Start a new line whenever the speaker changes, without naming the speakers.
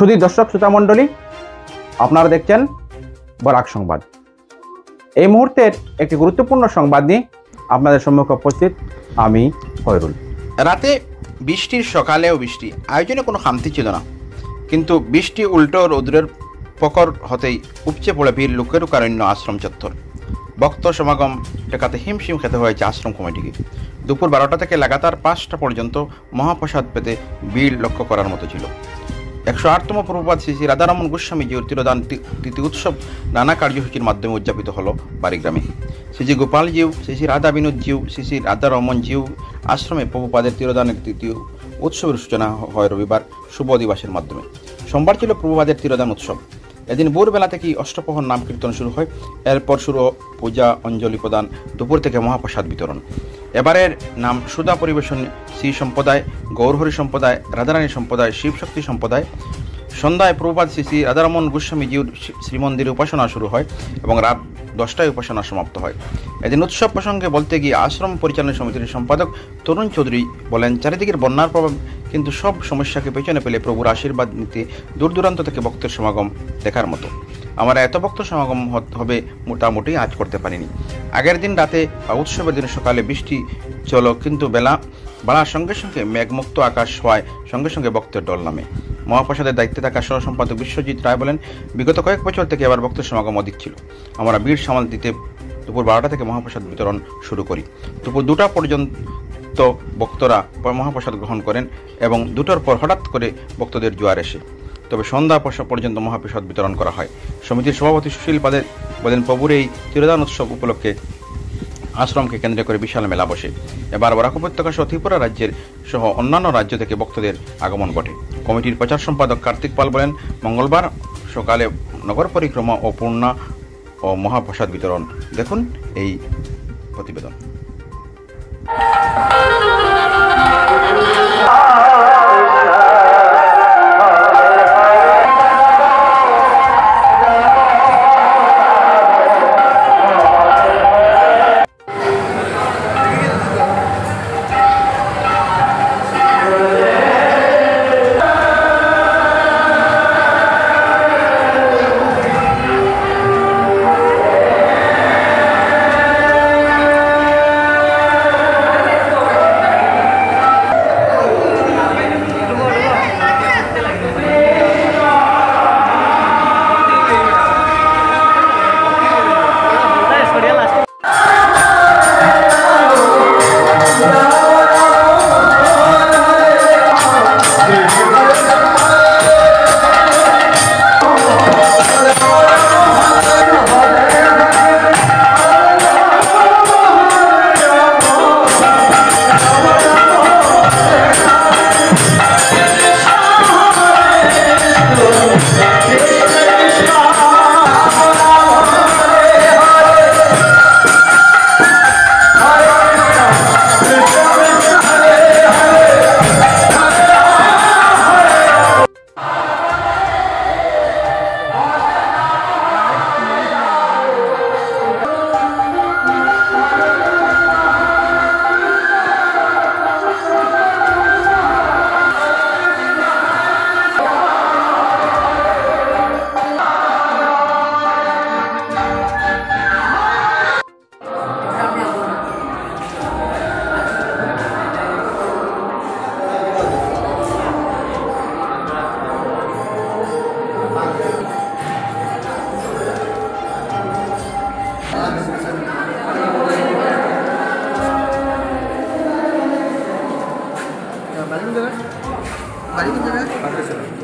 সুধী দর্শক শ্রোতা মণ্ডলী, আপনারা দেখছেন বরাক সংবাদ। এই মুহূর্তের একটি গুরুত্বপূর্ণ সংবাদ নিয়ে আপনাদের সম্মুখে উপস্থিত আমি খয়রুল।
রাতে বৃষ্টির সকালেও বৃষ্টি, আয়োজনে কোনো খামতি ছিল না, কিন্তু বৃষ্টি উল্টো রৌদ্রের প্রখর হতেই উপচে পড়ে ভিড় লোকের কারণ্য আশ্রম চত্বর। ভক্ত সমাগম টেকাতে হিমশিম খেতে হয়েছে আশ্রম কমিটিকে। দুপুর 12টা থেকে লাগাতার 5টা পর্যন্ত মহাপ্রসাদ পেতে ভিড় লক্ষ্য করার মতো ছিল। 108তম প্রভুপাদ শ্রী শ্রী রাধারমণ গোস্বামীজির তিরোদান তিথি উৎসব নানা কার্যসূচির মাধ্যমে উদযাপিত হল বাড়িগ্রামে। শ্রী শ্রী গোপালজিউ, শ্রী শ্রী রাধা বিনোদজিউ, শ্রী শ্রী রাধারমণজিউ আশ্রমে প্রভুপাদের তিরোদানের তৃতীয় উৎসবের সূচনা হয় রবিবার শুভ দিবসের মাধ্যমে। সোমবার ছিল প্রভুপাদের তিরোদান উৎসব। এদিন ভোরবেলা থেকেই অষ্টপ্রহর নাম কীর্তন শুরু হয়। এরপর শুরু পূজা, অঞ্জলি প্রদান, দুপুর থেকে মহাপ্রসাদ বিতরণ। এবারের নাম সুধা পরিবেশন শ্রী সম্প্রদায়, গৌরহরি সম্প্রদায়, রাধারানী সম্প্রদায়, শিবশক্তি সম্প্রদায়। সন্ধ্যায় প্রভুপাদ শ্রী শ্রী রাধারমণ গোস্বামীজির শ্রীমন্দিরে উপাসনা শুরু হয় এবং রাত 10টায় উপাসনা সমাপ্ত হয়। এদিন উৎসব প্রসঙ্গে বলতে গিয়ে আশ্রম পরিচালনা সমিতির সম্পাদক তরুণ চৌধুরী বলেন, চারিদিকের বন্যার প্রভাব কিন্তু সব সমস্যাকে পেছনে ফেলে প্রভুর আশীর্বাদ নিতে দূর দূরান্ত থেকে ভক্তের সমাগম দেখার মতো। আমরা এত ভক্ত সমাগম হবে মোটামুটি আজ করতে পারিনি। আগের দিন রাতে বা উৎসবের দিন সকালে বৃষ্টি চলো, কিন্তু বেলা বাড়ার সঙ্গে সঙ্গে মেঘমুক্ত আকাশ হওয়ায় সঙ্গে সঙ্গে ভক্তের দল নামে। মহাপ্রসাদের দায়িত্বে থাকা সহ সম্পাদক বিশ্বজিৎ রায় বলেন, বিগত কয়েক বছর থেকে এবার ভক্তের সমাগম অধিক ছিল। আমরা ভিড় সামাল দিতে দুপুর 12টা থেকে মহাপ্রসাদ বিতরণ শুরু করি। দুপুর 2টা পর্যন্ত ভক্তরা মহাপ্রসাদ গ্রহণ করেন এবং 2টার পর হঠাৎ করে ভক্তদের জোয়ার এসে তবে সন্ধ্যা পর্যন্ত মহাপ্রসাদ বিতরণ করা হয়। সমিতির সভাপতি সুশীল পাদে বলেন, প্রভুর এই তিরোদান উৎসব উপলক্ষে আশ্রমকে কেন্দ্র করে বিশাল মেলা বসে। এবার বরাক উপত্যকা সহ ত্রিপুরা রাজ্যের সহ অন্যান্য রাজ্য থেকে ভক্তদের আগমন ঘটে। কমিটির প্রচার সম্পাদক কার্তিক পাল বলেন, মঙ্গলবার সকালে নগর পরিক্রমা ও পূর্ণা ও মহাপ্রসাদ বিতরণ। দেখুন এই প্রতিবেদন।
বাড়ি কোন জায়গায়?